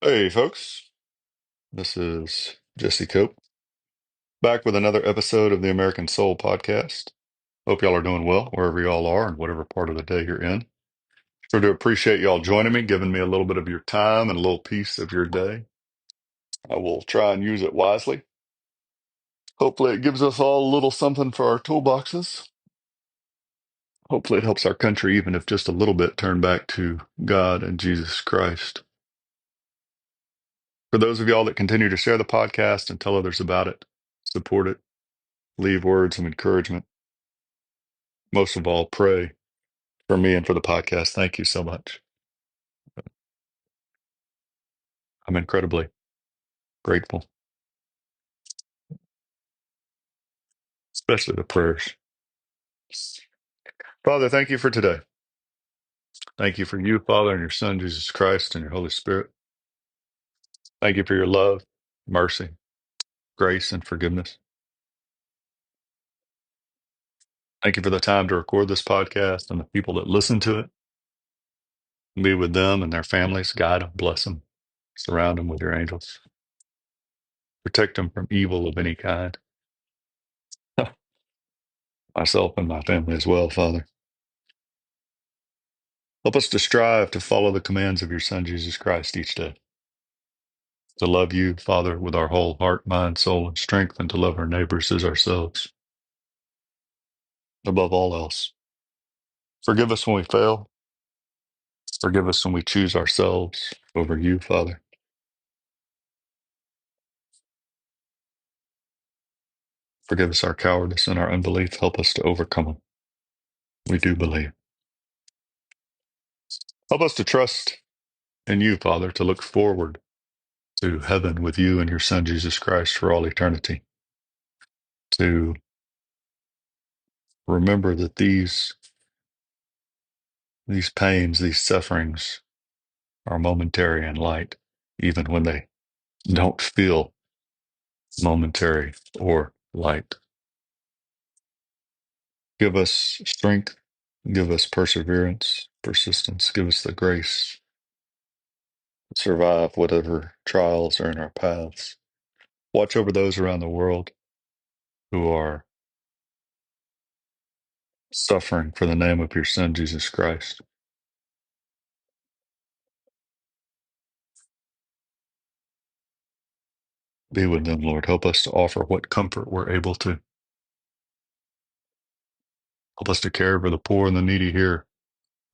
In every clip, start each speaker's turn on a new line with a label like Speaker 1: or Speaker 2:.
Speaker 1: Hey, folks. This is Jesse Cope back with another episode of the American Soul Podcast. Hope y'all are doing well wherever y'all are and whatever part of the day you're in. Sure do appreciate y'all joining me, giving me a little bit of your time and a little piece of your day. I will try and use it wisely. Hopefully, it gives us all a little something for our toolboxes. Hopefully, it helps our country, even if just a little bit, turn back to God and Jesus Christ. For those of y'all that continue to share the podcast and tell others about it, support it, leave words of encouragement, most of all, pray for me and for the podcast. Thank you so much. I'm incredibly grateful, especially the prayers. Father, thank you for today. Thank you for you, Father, and your Son, Jesus Christ, and your Holy Spirit. Thank you for your love, mercy, grace, and forgiveness. Thank you for the time to record this podcast and the people that listen to it. Be with them and their families. Guide them, bless them, surround them with your angels. Protect them from evil of any kind. Myself and my family as well, Father. Help us to strive to follow the commands of your Son, Jesus Christ, each day. To love you, Father, with our whole heart, mind, soul, and strength, and to love our neighbors as ourselves, above all else. Forgive us when we fail. Forgive us when we choose ourselves over you, Father. Forgive us our cowardice and our unbelief. Help us to overcome them. We do believe. Help us to trust in you, Father, to look forward to heaven with you and your Son, Jesus Christ, for all eternity. To remember that these pains, these sufferings are momentary and light, even when they don't feel momentary or light. Give us strength, give us perseverance, persistence, give us the grace to survive whatever trials are in our paths. Watch over those around the world who are suffering for the name of your Son, Jesus Christ. Be with them, Lord. Help us to offer what comfort we're able to. Help us to care for the poor and the needy here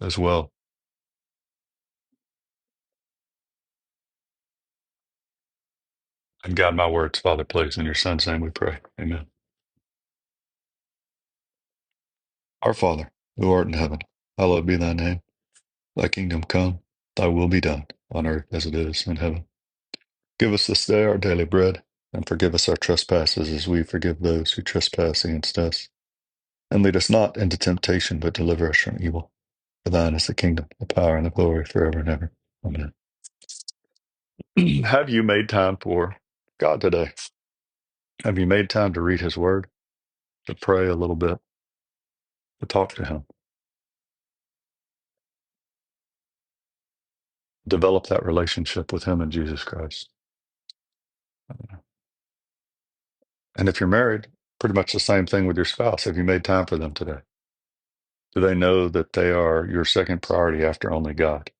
Speaker 1: as well. And guide my words, Father, please. In your Son's name we pray. Amen. Our Father, who art in heaven, hallowed be thy name. Thy kingdom come, thy will be done, on earth as it is in heaven. Give us this day our daily bread, and forgive us our trespasses as we forgive those who trespass against us. And lead us not into temptation, but deliver us from evil. For thine is the kingdom, the power, and the glory forever and ever. Amen. Have you made time for God today? Have you made time to read his word, to pray a little bit, to talk to him? Develop that relationship with him and Jesus Christ. And if you're married, pretty much the same thing with your spouse. Have you made time for them today? Do they know that they are your second priority after only God?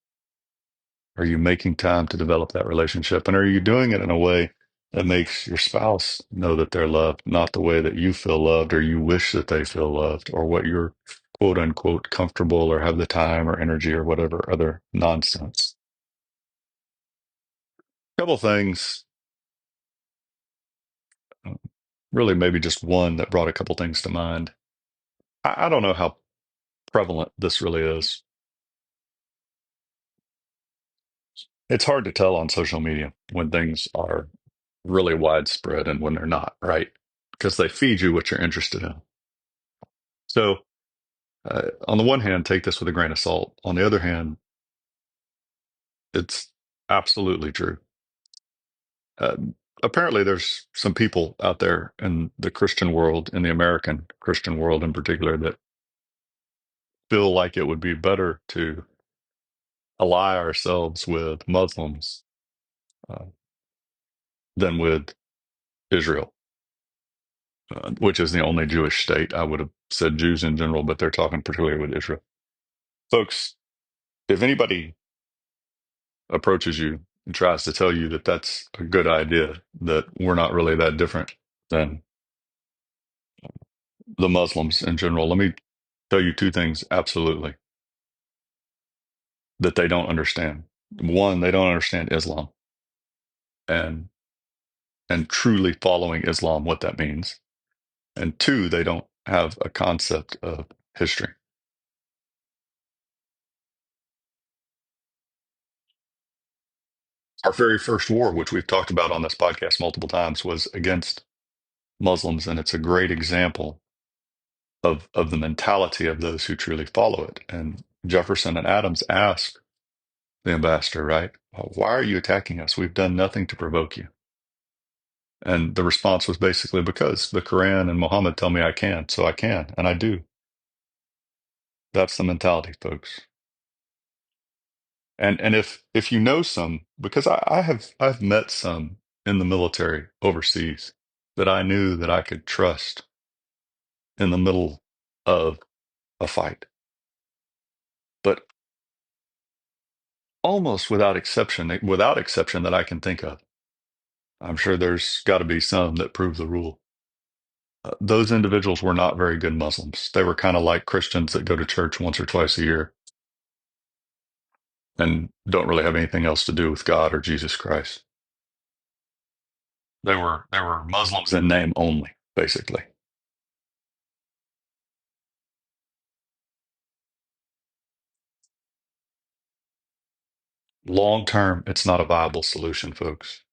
Speaker 1: Are you making time to develop that relationship? And are you doing it in a way that makes your spouse know that they're loved, not the way that you feel loved or you wish that they feel loved or what you're quote unquote comfortable or have the time or energy or whatever other nonsense? A couple things, really maybe just one that brought a couple things to mind. I don't know how prevalent this really is. It's hard to tell on social media when things are really widespread and when they're not, right? Because they feed you what you're interested in. So, on the one hand, take this with a grain of salt. On the other hand, it's absolutely true. Uh, Apparently, there's some people out there in the Christian world, in the American Christian world in particular, that feel like it would be better to ally ourselves with Muslims uh, than with Israel, which is the only Jewish state. I would have said Jews in general, but they're talking particularly with Israel. Folks, if anybody approaches you and tries to tell you that that's a good idea, that we're not really that different than the Muslims in general, let me tell you two things absolutely that they don't understand. One, they don't understand Islam and truly following Islam, what that means. And two, they don't have a concept of history. Our very first war, which we've talked about on this podcast multiple times, was against Muslims, and it's a great example of the mentality of those who truly follow it. And Jefferson and Adams asked the ambassador, right, why are you attacking us? We've done nothing to provoke you. And the response was basically because the Quran and Muhammad tell me I can, so I can, and I do. That's the mentality, folks. And if you know some, because I've met some in the military overseas that I knew that I could trust in the middle of a fight. But almost without exception that I can think of, I'm sure there's got to be some that prove the rule. Those individuals were not very good Muslims. They were kind of like Christians that go to church once or twice a year and don't really have anything else to do with God or Jesus Christ. They were Muslims in name only, basically. Long term, it's not a viable solution, folks.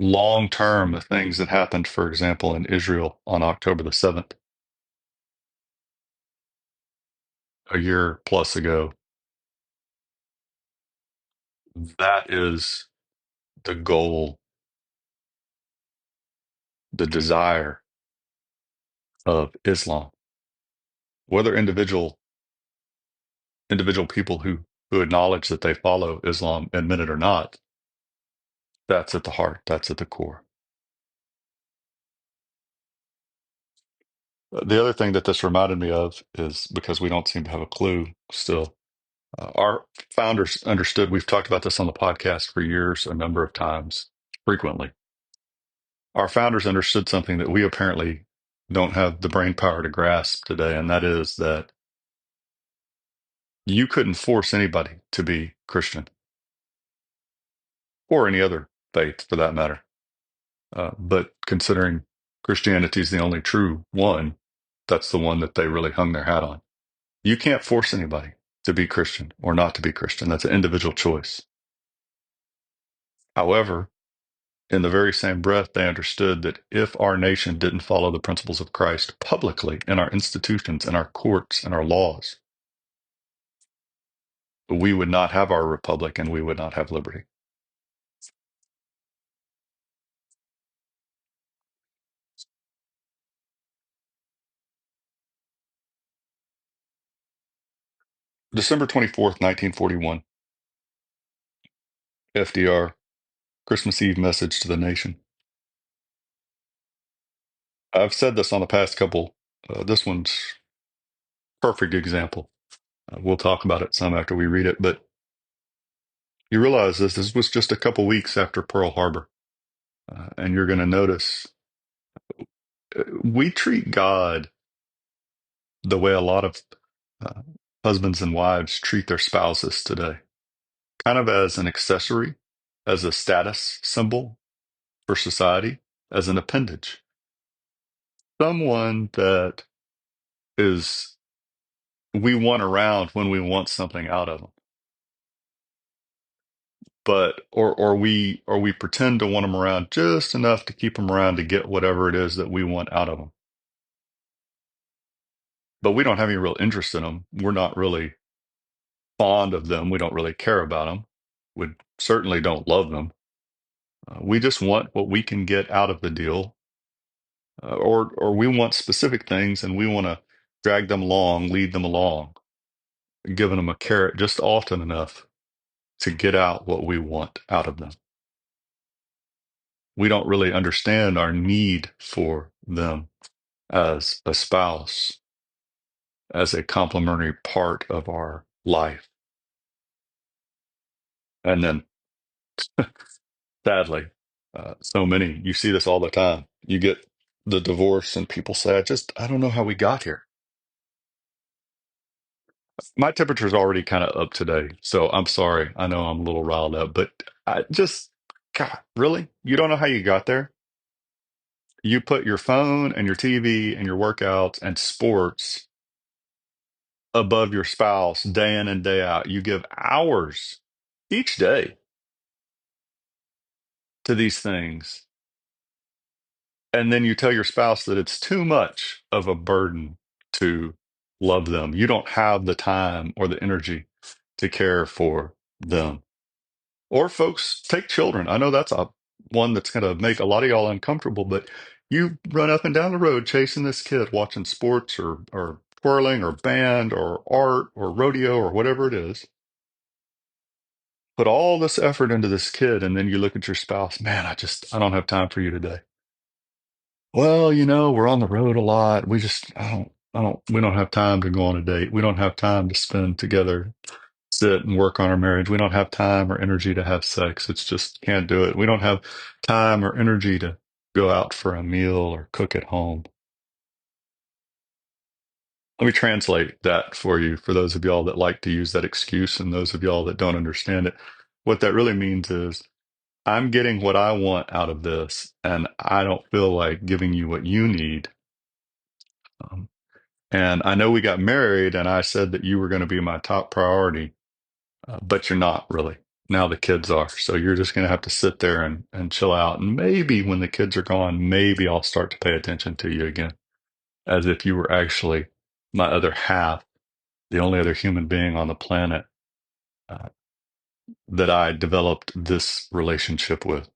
Speaker 1: Long term, the things that happened, for example, in Israel on October the 7th, a year plus ago, that is the goal, the desire of Islam. Whether individual people who acknowledge that they follow Islam admit it or not, that's at the heart, that's at the core. The other thing that this reminded me of is because we don't seem to have a clue still. Our founders understood, we've talked about this on the podcast for years, a number of times, frequently. Our founders understood something that we apparently don't have the brain power to grasp today, and that is that you couldn't force anybody to be Christian or any other faith for that matter. But considering Christianity is the only true one, that's the one that they really hung their hat on. You can't force anybody to be Christian or not to be Christian. That's an individual choice. However, in the very same breath, they understood that if our nation didn't follow the principles of Christ publicly in our institutions, in our courts, and our laws, we would not have our republic and we would not have liberty. December 24th, 1941, FDR, Christmas Eve message to the nation. I've said this on the past couple. This one's perfect example. We'll talk about it some after we read it, but you realize this was just a couple weeks after Pearl Harbor. And you're going to notice we treat God the way a lot of uh, husbands and wives treat their spouses today, kind of as an accessory, as a status symbol for society, as an appendage. Someone that is, we want around when we want something out of them. But, or we pretend to want them around just enough to keep them around to get whatever it is that we want out of them. But we don't have any real interest in them. We're not really fond of them. We don't really care about them. We certainly don't love them. We just want what we can get out of the deal, or we want specific things and we want to drag them along, lead them along, giving them a carrot just often enough to get out what we want out of them. We don't really understand our need for them as a spouse, as a complementary part of our life. And then, sadly, so many, you see this all the time. You get the divorce, and people say, I don't know how we got here. My temperature's already kind of up today, so I'm sorry. I know I'm a little riled up, but God, really? You don't know how you got there? You put your phone and your TV and your workouts and sports above your spouse day in and day out. You give hours each day to these things. And then you tell your spouse that it's too much of a burden to love them. You don't have the time or the energy to care for them. Or folks take children. I know that's a one that's going to make a lot of y'all uncomfortable, but you run up and down the road chasing this kid, watching sports or twirling or band or art or rodeo or whatever it is. Put all this effort into this kid, and then you look at your spouse, man, I don't have time for you today. Well, we're on the road a lot. We don't have time to go on a date. We don't have time to spend together, sit and work on our marriage. We don't have time or energy to have sex. It's just can't do it. We don't have time or energy to go out for a meal or cook at home. Let me translate that for you, for those of y'all that like to use that excuse and those of y'all that don't understand it. What that really means is I'm getting what I want out of this, and I don't feel like giving you what you need. Um, and I know we got married, and I said that you were going to be my top priority, but you're not really. Now the kids are. So you're just going to have to sit there and chill out. And maybe when the kids are gone, maybe I'll start to pay attention to you again, as if you were actually my other half, the only other human being on the planet uh, that I developed this relationship with.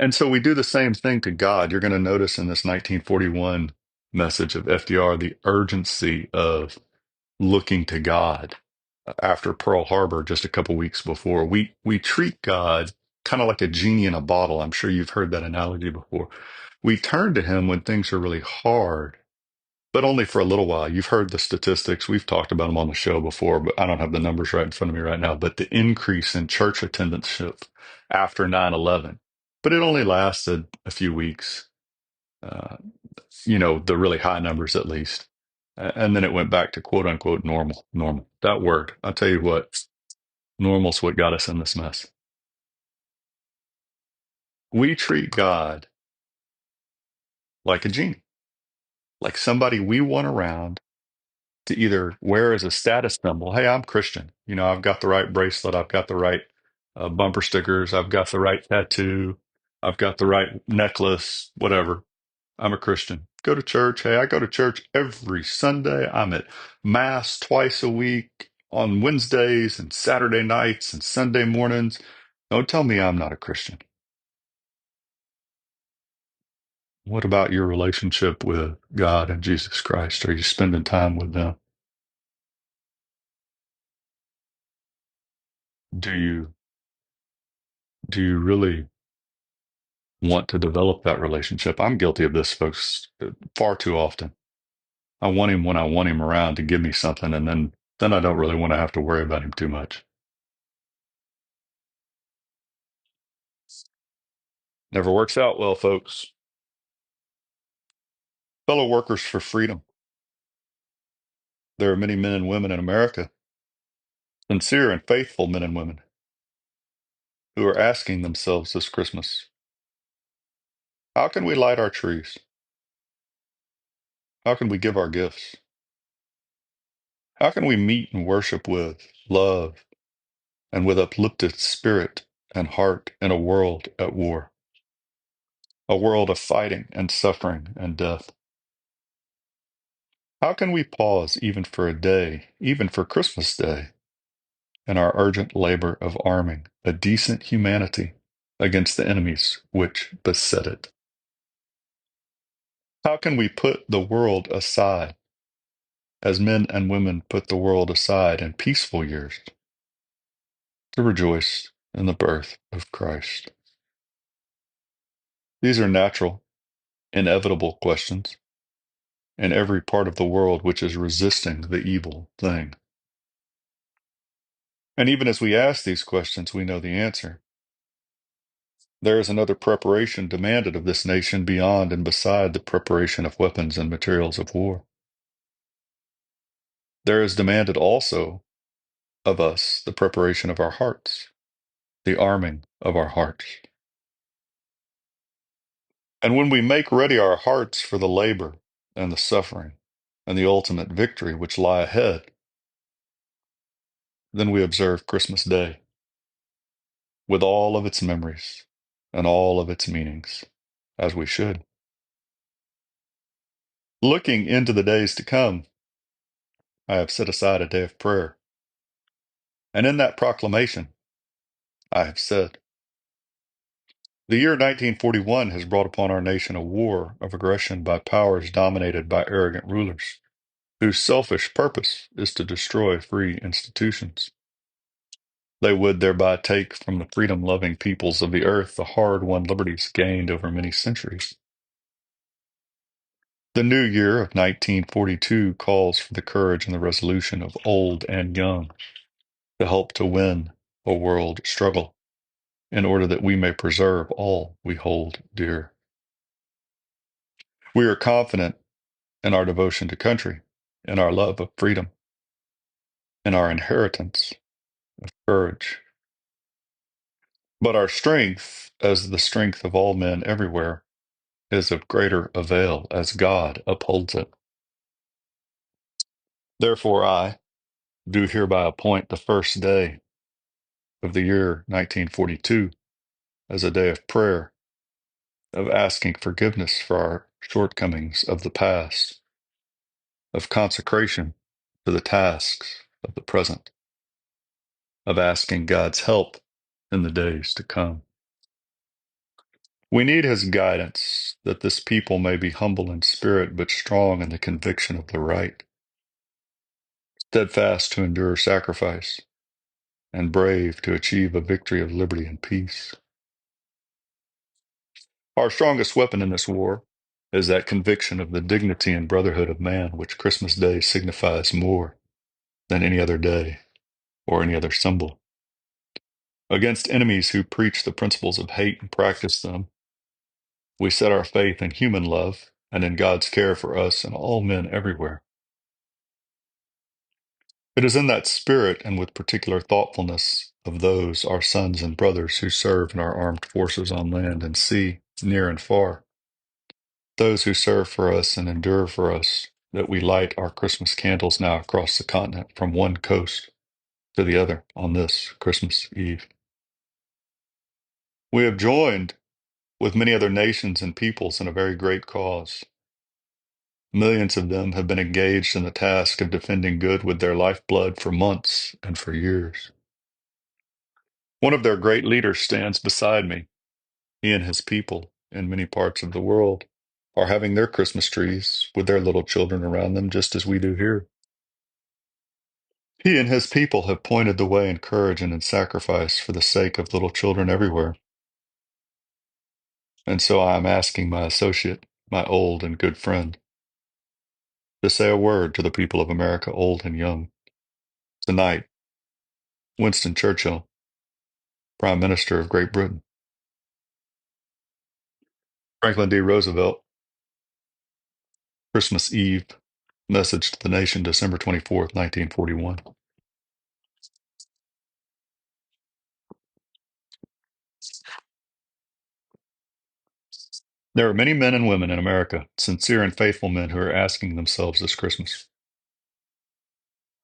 Speaker 1: And so we do the same thing to God. You're going to notice in this 1941 message of FDR the urgency of looking to God after Pearl Harbor just a couple weeks before. We treat God kind of like a genie in a bottle. I'm sure you've heard that analogy before. We turn to him when things are really hard, but only for a little while. You've heard the statistics. We've talked about them on the show before, but I don't have the numbers right in front of me right now. But the increase in church attendance after 9/11, but it only lasted a few weeks. Uh, the really high numbers at least. And then it went back to quote unquote normal, normal. That word, I'll tell you what, normal's what got us in this mess. We treat God like a genie, like somebody we want around to either wear as a status symbol. Hey, I'm Christian. I've got the right bracelet. I've got the right bumper stickers. I've got the right tattoo. I've got the right necklace, whatever. I'm a Christian. Go to church. Hey, I go to church every Sunday. I'm at Mass twice a week on Wednesdays and Saturday nights and Sunday mornings. Don't tell me I'm not a Christian. What about your relationship with God and Jesus Christ? Are you spending time with them? Do you do you really want to develop that relationship? I'm guilty of this, folks, far too often. I want him when I want him around to give me something, and then I don't really want to have to worry about him too much. Never works out well, folks. Fellow workers for freedom. There are many men and women in America, sincere and faithful men and women, who are asking themselves this Christmas, how can we light our trees? How can we give our gifts? How can we meet and worship with love and with uplifted spirit and heart in a world at war, a world of fighting and suffering and death? How can we pause even for a day, even for Christmas Day, in our urgent labor of arming a decent humanity against the enemies which beset it? How can we put the world aside as men and women put the world aside in peaceful years to rejoice in the birth of Christ? These are natural, inevitable questions in every part of the world which is resisting the evil thing. And even as we ask these questions, we know the answer. There is another preparation demanded of this nation beyond and beside the preparation of weapons and materials of war. There is demanded also of us the preparation of our hearts, the arming of our hearts. And when we make ready our hearts for the labor and the suffering and the ultimate victory which lie ahead, then we observe Christmas Day with all of its memories and all of its meanings, as we should. Looking into the days to come, I have set aside a day of prayer. And in that proclamation, I have said, the year 1941 has brought upon our nation a war of aggression by powers dominated by arrogant rulers, whose selfish purpose is to destroy free institutions. They would thereby take from the freedom-loving peoples of the earth the hard-won liberties gained over many centuries. The new year of 1942 calls for the courage and the resolution of old and young to help to win a world struggle in order that we may preserve all we hold dear. We are confident in our devotion to country, in our love of freedom, in our inheritance of courage. But our strength, as the strength of all men everywhere, is of greater avail as God upholds it. Therefore, I do hereby appoint the first day of the year 1942 as a day of prayer, of asking forgiveness for our shortcomings of the past, of consecration to the tasks of the present, of asking God's help in the days to come. We need his guidance that this people may be humble in spirit but strong in the conviction of the right, steadfast to endure sacrifice, and brave to achieve a victory of liberty and peace. Our strongest weapon in this war is that conviction of the dignity and brotherhood of man which Christmas Day signifies more than any other day or any other symbol. Against enemies who preach the principles of hate and practice them, we set our faith in human love and in God's care for us and all men everywhere. It is in that spirit and with particular thoughtfulness of those, our sons and brothers who serve in our armed forces on land and sea, near and far, those who serve for us and endure for us, that we light our Christmas candles now across the continent from one coast to the other on this Christmas Eve. We have joined with many other nations and peoples in a very great cause. Millions of them have been engaged in the task of defending good with their lifeblood for months and for years. One of their great leaders stands beside me. He and his people in many parts of the world are having their Christmas trees with their little children around them, just as we do here. He and his people have pointed the way in courage and in sacrifice for the sake of little children everywhere. And so I am asking my associate, my old and good friend, to say a word to the people of America, old and young. Tonight, Winston Churchill, Prime Minister of Great Britain. Franklin D. Roosevelt, Christmas Eve, message to the nation, December 24th, 1941. There are many men and women in America, sincere and faithful men, who are asking themselves this Christmas,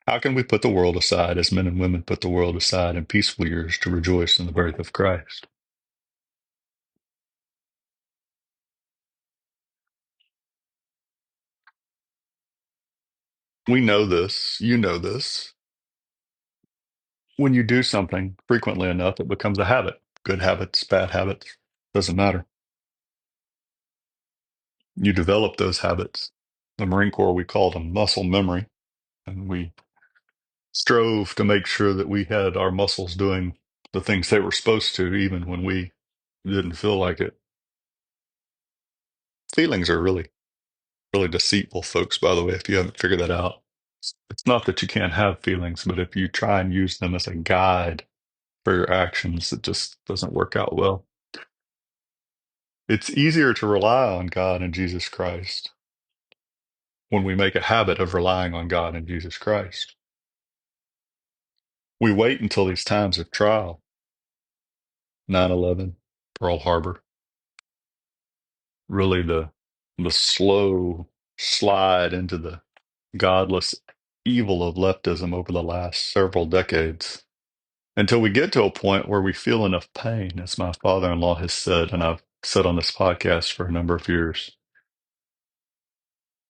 Speaker 1: how can we put the world aside as men and women put the world aside in peaceful years to rejoice in the birth of Christ? We know this, you know this. When you do something frequently enough, it becomes a habit. Good habits, bad habits, doesn't matter. You develop those habits. The Marine Corps, we call them muscle memory, and we strove to make sure that we had our muscles doing the things they were supposed to, even when we didn't feel like it. Feelings are really, really deceitful, folks, by the way, if you haven't figured that out. It's not that you can't have feelings, but if you try and use them as a guide for your actions, it just doesn't work out well. It's easier to rely on God and Jesus Christ when we make a habit of relying on God and Jesus Christ. We wait until these times of trial, 9/11, Pearl Harbor, really the slow slide into the godless evil of leftism over the last several decades, until we get to a point where we feel enough pain, as my father-in-law has said, and I've said on this podcast for a number of years.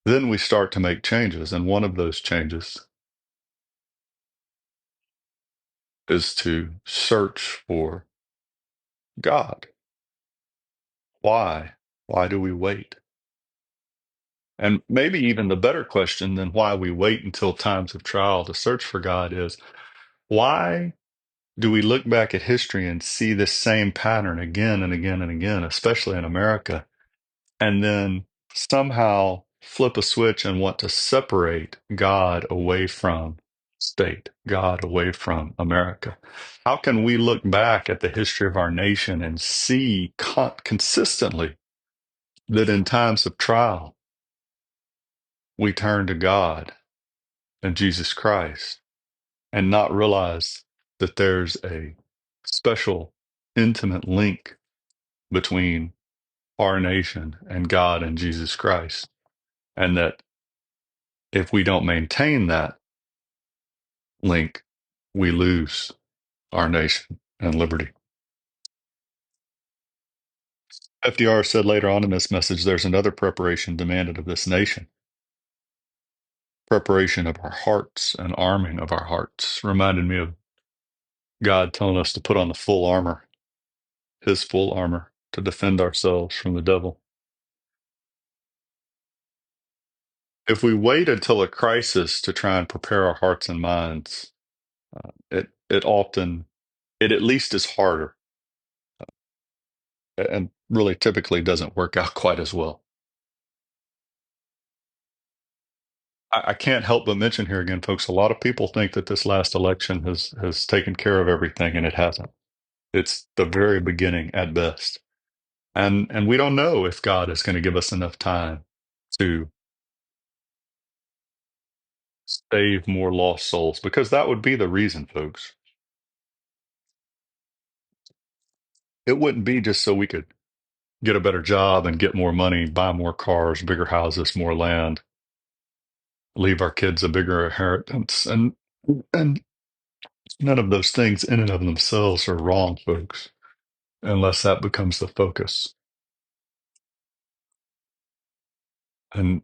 Speaker 1: Then we start to make changes, and one of those changes is to search for God. Why? Why do we wait? And maybe even the better question than why we wait until times of trial to search for God is, why do we look back at history and see this same pattern again and again and again, especially in America, and then somehow flip a switch and want to separate God away from state, God away from America? How can we look back at the history of our nation and see consistently that in times of trial, we turn to God and Jesus Christ and not realize that there's a special, intimate link between our nation and God and Jesus Christ? And that if we don't maintain that link, we lose our nation and liberty. FDR said later on in this message, there's another preparation demanded of this nation: preparation of our hearts and arming of our hearts. Reminded me of God telling us to put on the full armor, his full armor, to defend ourselves from the devil. If we wait until a crisis to try and prepare our hearts and minds, it at least is harder, and really typically doesn't work out quite as well. I can't help but mention here again, folks, a lot of people think that this last election has taken care of everything, and it hasn't. It's the very beginning at best. And we don't know if God is going to give us enough time to save more lost souls, because that would be the reason, folks. It wouldn't be just so we could get a better job and get more money, buy more cars, bigger houses, more land, leave our kids a bigger inheritance. And none of those things in and of themselves are wrong, folks, unless that becomes the focus. And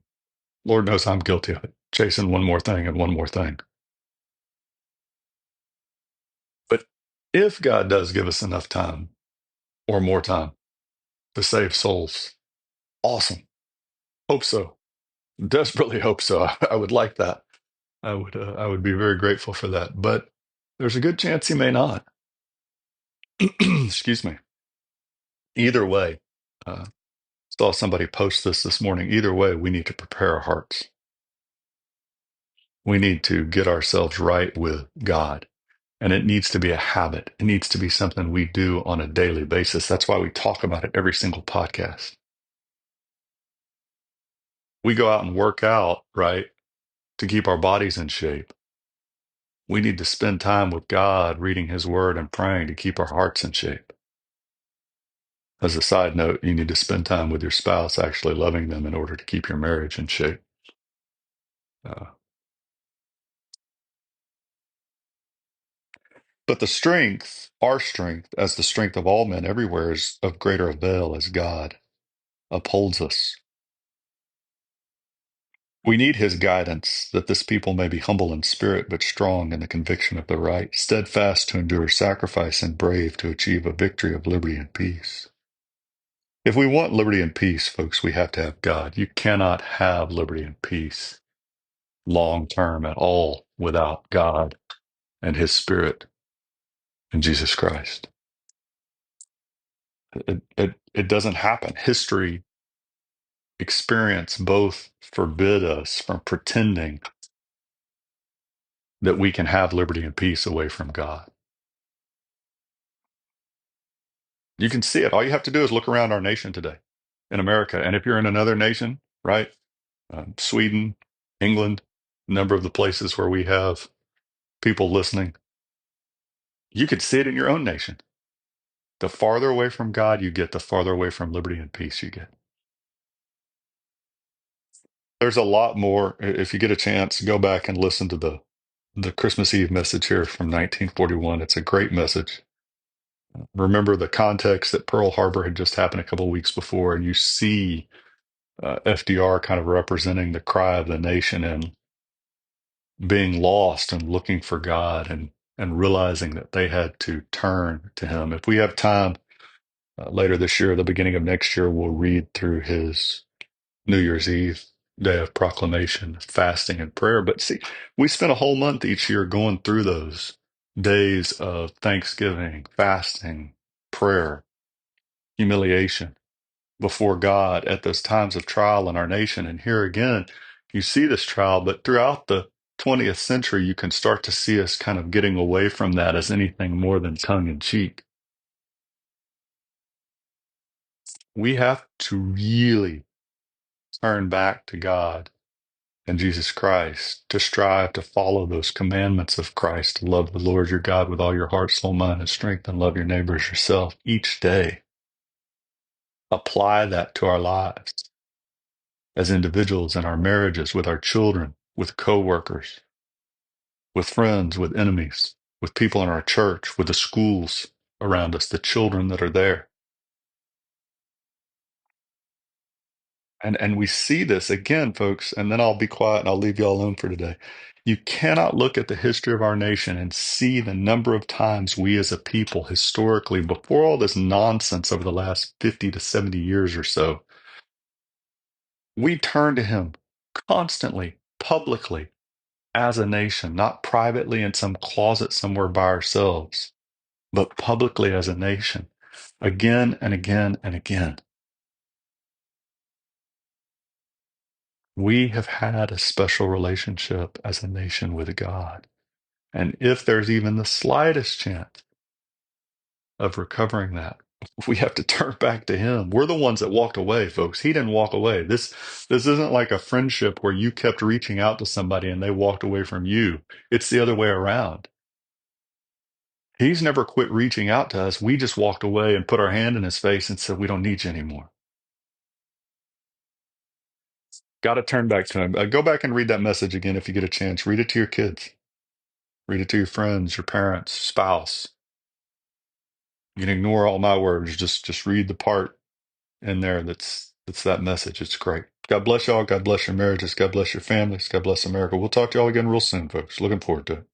Speaker 1: Lord knows I'm guilty of it, chasing one more thing and one more thing. But if God does give us enough time or more time to save souls, awesome. Hope so. Desperately hope so. I would like that. I would be very grateful for that. But there's a good chance he may not. Excuse me. Either way, uh, saw somebody post this morning. Either way, we need to prepare our hearts. We need to get ourselves right with God. And it needs to be a habit. It needs to be something we do on a daily basis. That's why we talk about it every single podcast. We go out and work out, right, to keep our bodies in shape. We need to spend time with God, reading his word and praying to keep our hearts in shape. As a side note, you need to spend time with your spouse, actually loving them in order to keep your marriage in shape. Uh, but the strength, our strength, as the strength of all men everywhere, is of greater avail as God upholds us. We need his guidance, that this people may be humble in spirit, but strong in the conviction of the right, steadfast to endure sacrifice, and brave to achieve a victory of liberty and peace. If we want liberty and peace, folks, we have to have God. You cannot have liberty and peace long term at all without God and his spirit. in Jesus Christ. It doesn't happen. History, experience both forbid us from pretending that we can have liberty and peace away from God. You can see it. All you have to do is look around our nation today in America. And if you're in another nation, right? Sweden, England, a number of the places where we have people listening, you could see it in your own nation. The farther away from God you get, the farther away from liberty and peace you get. There's a lot more. If you get a chance, go back and listen to the Christmas Eve message here from 1941. It's a great message. Remember the context that Pearl Harbor had just happened a couple of weeks before, and you see FDR kind of representing the cry of the nation and being lost and looking for God and realizing that they had to turn to Him. If we have time later this year, the beginning of next year, we'll read through his New Year's Eve day of proclamation, fasting, and prayer. But see, we spent a whole month each year going through those days of thanksgiving, fasting, prayer, humiliation before God at those times of trial in our nation. And here again, you see this trial, but throughout the 20th century, you can start to see us kind of getting away from that as anything more than tongue in cheek. We have to really turn back to God and Jesus Christ to strive to follow those commandments of Christ, to love the Lord your God with all your heart, soul, mind, and strength, and love your neighbors yourself each day. Apply that to our lives as individuals in our marriages, with our children, with coworkers, with friends, with enemies, with people in our church, with the schools around us, the children that are there. And we see this again, folks, and then I'll be quiet and I'll leave you all alone for today. You cannot look at the history of our nation and see the number of times we as a people historically, before all this nonsense over the last 50 to 70 years or so, we turn to Him constantly, publicly, as a nation, not privately in some closet somewhere by ourselves, but publicly as a nation, again and again and again. We have had a special relationship as a nation with God. And if there's even the slightest chance of recovering that, we have to turn back to Him. We're the ones that walked away, folks. He didn't walk away. This isn't like a friendship where you kept reaching out to somebody and they walked away from you. It's the other way around. He's never quit reaching out to us. We just walked away and put our hand in His face and said, we don't need you anymore. Got to turn back to Him. Go back and read that message again if you get a chance. Read it to your kids. Read it to your friends, your parents, spouse. You can ignore all my words. Just read the part in there that's that message. It's great. God bless y'all. God bless your marriages. God bless your families. God bless America. We'll talk to y'all again real soon, folks. Looking forward to it.